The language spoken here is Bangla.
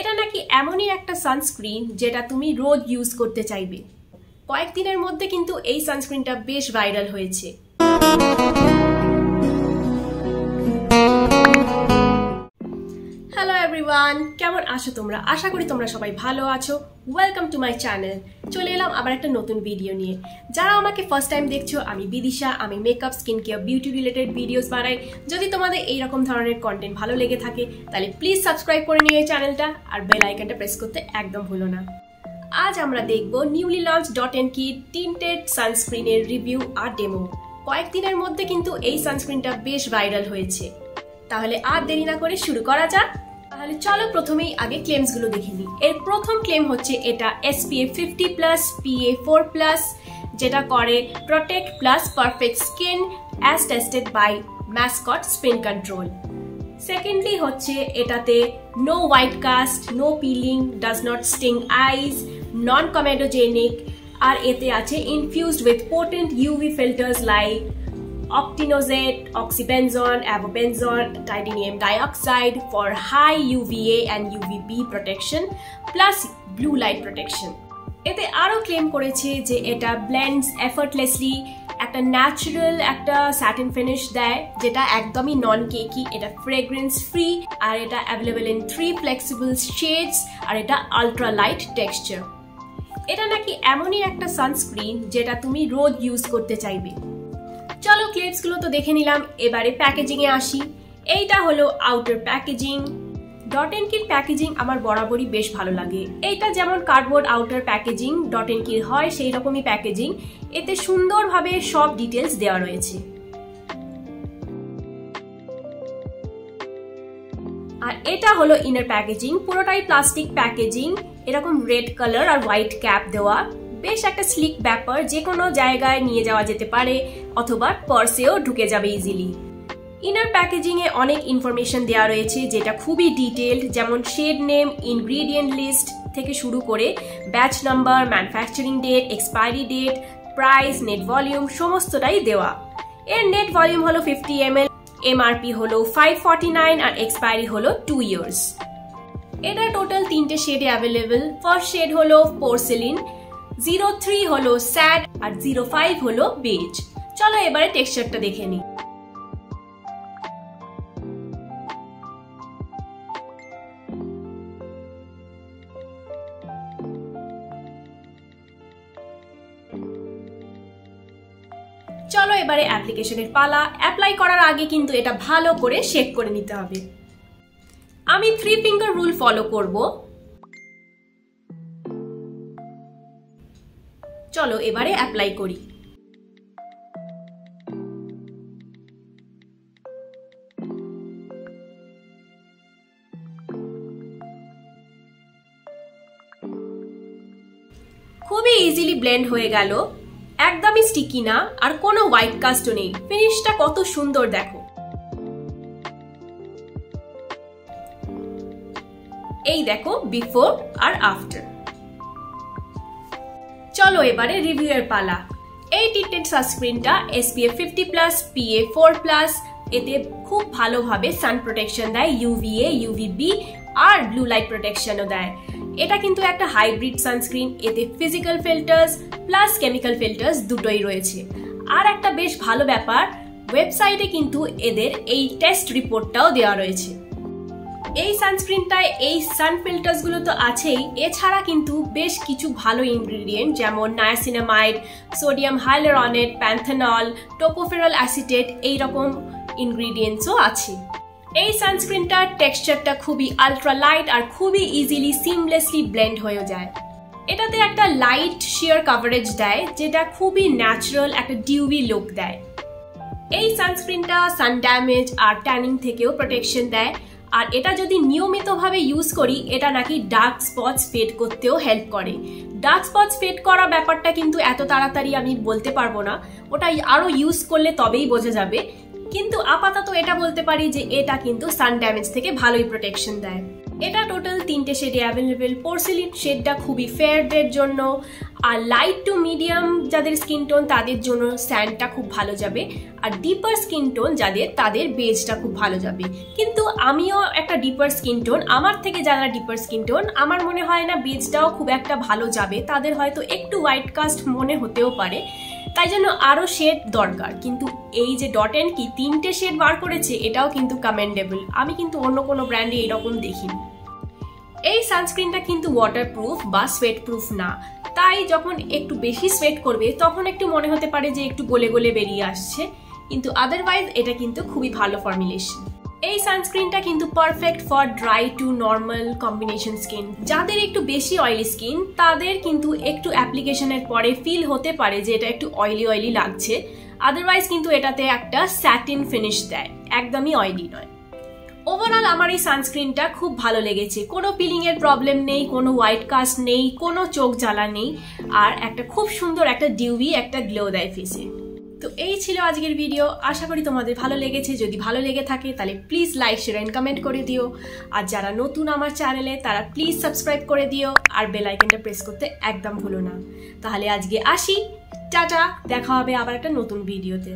এটা নাকি এমনই একটা সানস্ক্রিন যেটা তুমি রোজ ইউজ করতে চাইবে। কয়েকদিনের মধ্যে কিন্তু এই সানস্ক্রিনটা বেশ ভাইরাল হয়েছে। হ্যালো এভরিওয়ান, কেমন আছো তোমরা? আশা করি তোমরা সবাই ভালো আছো। Welcome to my channel. চলে এলাম আবার একটা নতুন ভিডিও নিয়ে। যারা আমাকে ফার্স্ট টাইম দেখছো, আমি বিদিশা। আমি makeup, skin care, beauty related videos বানাই। যদি তোমাদের এইরকম ধরনের কন্টেন্ট ভালো লেগে থাকে তাহলে প্লিজ সাবস্ক্রাইব করে নিও এই চ্যানেলটা, আর বেল আইকনটা প্রেস করতে একদম ভুলো না। আজ আমরা দেখবো নিউলি লঞ্চ ডট-এন-কি টিন্টেড সানস্ক্রিনের রিভিউ আর ডেমো। কয়েকদিনের মধ্যে কিন্তু এই সানস্ক্রিনটা বেশ ভাইরাল হয়েছে। তাহলে আর দেরি না করে শুরু করা যাক। তাহলে চলো প্রথমেই আগে ক্লেমস গুলো দেখে নিই। এর প্রথম ক্লেম হচ্ছে এটা SPF 50+, PA 4+, যেটা করে protect plus perfect skin as tested by mascot spin control. Secondly হচ্ছে এটাতে no white cast, no peeling, does not sting eyes, non comedogenic, আর এতে আছে infused with potent UV filters like octinoxate, oxybenzone, avobenzone, titanium dioxide for high UVA and UVB protection plus blue light protection. এতে আরো ক্লেম করেছে যে এটা ব্লেন্ডস এফর্টলেসলি, একটা ন্যাচারাল একটা স্যাটিন ফিনিশ দেয় যেটা একদমই নন কেকি। এটা ফ্রেগ্রেন্স ফ্রি, আর এটা অ্যাভেলেবল ইন 3 ফ্লেক্সিবল শেডস, আর এটা আলট্রা লাইট টেক্সচার। এটা নাকি এমনই একটা সানস্ক্রিন যেটা তুমি রোজ ইউজ করতে চাইবে। চলো ক্লিপস গুলো তো দেখে নিলাম, এবারে প্যাকেজিং এ আসি। এইটা হলো আউটার প্যাকেজিং। ডট-এন-কির প্যাকেজিং আমার বরাবরই বেশ ভালো লাগে। এইটা যেমন কার্ডবোর্ড আউটার প্যাকেজিং ডট-এন-কির হয় সেই রকমই প্যাকেজিং। এতে সুন্দরভাবে সব ডিটেলস দেওয়া রয়েছে। আর এটা হলো ইনার প্যাকেজিং, পুরোটাই প্লাস্টিক প্যাকেজিং, এরকম রেড কালার আর হোয়াইট ক্যাপ দেওয়া। বেশ একটা স্লিক ব্যাপার, যে কোনো জায়গায় নিয়ে যাওয়া যেতে পারে অথবা পার্সেও ঢুকে যাবে ইজিলি। ইনার প্যাকেজিং এ অনেক ইনফরমেশন দেওয়া রয়েছে যেটা খুবই ডিটেইলড, যেমন শেড নেম, ইনগ্রেডিয়েন্ট লিস্ট থেকে শুরু করে batch number, manufacturing date, expiry date, price, net volume সমস্তটাই দেওয়া। এর নেট ভলিউম হলো 50 ml, MRP হলো 549 আর এক্সপায়ারি হলো 2 years। এটা টোটাল 3টে শেডে অ্যাভেলেবল। ফার্স্ট শেড হলো পোর্সেলিন, 03 হলো স্যাড, আর 05 হলো বেজ। চলো এবারে টেক্সচারটা দেখে নিই। চলো এবারে অ্যাপ্লিকেশনের পালা। অ্যাপ্লাই করার আগে কিন্তু এটা ভালো করে শেক করে নিতে হবে। আমি 3 ফিঙ্গার রুল ফলো করব। চলো এবারে অ্যাপ্লাই করি। খুবই ইজিলি ব্লেন্ড হয়ে গেল, একদমই স্টিকি না, আর কোনো হোয়াইট কাস্টও নেই। ফিনিশটা কত সুন্দর দেখো। এই দেখো বিফোর আর আফটার। চলো এবারে রিভিউ এর পালা। এই টিন্টেড সানস্ক্রিনটা SPF 50+, PA 4+, এতে খুব ভালোভাবে সান প্রোটেকশন দেয়, UVA, UVB আর ব্লু লাইট প্রোটেকশনও দেয়। এটা কিন্তু একটা হাইব্রিড সানস্ক্রিন, এতে physical filters plus chemical filters দুটোই রয়েছে। আর একটা বেশ ভালো ব্যাপার, ওয়েবসাইটে কিন্তু এদের এই টেস্ট রিপোর্টটাও দেওয়া রয়েছে। এই সানস্ক্রিনটায় এই সান ফিল্টার্স গুলো তো আছেই, এছাড়া কিন্তু বেশ কিছু ভালো ইনগ্রেডিয়েন্ট যেমন নায়াসিনামাইড, সোডিয়াম হাইলুরোনেট, প্যান্থেনল, টোকোফেরল অ্যাসিটেট এইরকম ইনগ্রেডিয়েন্টসও আছে। এই সানস্ক্রিনটার টেক্সচারটা খুবই আলট্রা লাইট আর খুবই ইজিলি সিমলেসলি ব্লেন্ড হয়ে যায়। এটাতে একটা লাইট শিয়ার কভারেজ দেয় যেটা খুবই ন্যাচারাল একটা ডিউই লুক দেয়। এই সানস্ক্রিনটা সান ড্যামেজ আর ট্যানিং থেকেও প্রোটেকশন দেয়। আর এটা যদি নিয়মিতভাবে ইউজ করি এটা নাকি ডার্ক স্পটস ফেড করতেও হেল্প করে। ডার্ক স্পটস ফেড করা ব্যাপারটা কিন্তু এত তাড়াতাড়ি আমি বলতে পারবো না, ওটা আরো ইউজ করলে তবেই বোঝা যাবে। কিন্তু আপাতত এটা বলতে পারি যে এটা কিন্তু সান ড্যামেজ থেকে ভালোই প্রোটেকশন দেয়। এটা টোটাল 3টে শেডে অ্যাভেলেবেল। পোর্সেলিন শেডটা খুবই ফেয়ারদের জন্য, আর লাইট টু মিডিয়াম যাদের স্কিন টোন তাদের জন্য স্যান্ডটা খুব ভালো যাবে, আর ডিপার স্কিন টোন যাদের তাদের বেজটা খুব ভালো যাবে। কিন্তু আমিও একটা ডিপার স্কিন টোন, আমার থেকে যারা ডিপার স্কিন টোন আমার মনে হয় না বেজটাও খুব একটা ভালো যাবে, তাদের হয়তো একটু হোয়াইট কাস্ট মনে হতেও পারে, তাই জন্য আরও শেড দরকার। কিন্তু এই যে ডট অ্যান্ড কি 3টে শেড বার করেছে এটাও কিন্তু কমেন্ডেবল, আমি কিন্তু অন্য কোনো ব্র্যান্ডে এরকম দেখিনি। এই সানস্ক্রিনটা কিন্তু ওয়াটারপ্রুফ বা সোয়েট প্রুফ না, তাই যখন একটু বেশি সোয়েট করবে তখন একটু মনে হতে পারে যে একটু গলে গলে বেরিয়ে আসছে, কিন্তু আদারওয়াইজ এটা কিন্তু খুবই ভালো ফর্মুলেশন। এই সানস্ক্রিনটা কিন্তু perfect for dry two normal combination skin. যাদের একটু বেশি অয়েলি স্কিন তাদের কিন্তু একটু অ্যাপ্লিকেশনের পরে ফিল হতে পারে যে এটা একটু অয়েলি অয়েলি লাগছে, আদারওয়াইজ কিন্তু এটাতে একটা স্যাটিন ফিনিশ দেয়, একদমই অয়েলি নয়। ওভারঅল আমার এই সানস্ক্রিনটা খুব ভালো লেগেছে, কোনো পিলিং এর প্রবলেম নেই, কোনো হোয়াইট কাস্ট নেই, কোনো চোখ জ্বালা নেই, আর একটা খুব সুন্দর একটা ডিউই একটা গ্লো দেয় ফেসে। তো এই ছিল আজকের ভিডিও, আশা করি তোমাদের ভালো লেগেছে। যদি ভালো লেগে থাকে তাহলে please like share and comment করে দিও, আর যারা নতুন আমার চ্যানেলে তারা প্লিজ সাবস্ক্রাইব করে দিও, আর বেল আইকনটা প্রেস করতে একদম ভুলো না। তাহলে আজকে আসি, টাটা, দেখা হবে আবার একটা নতুন ভিডিওতে।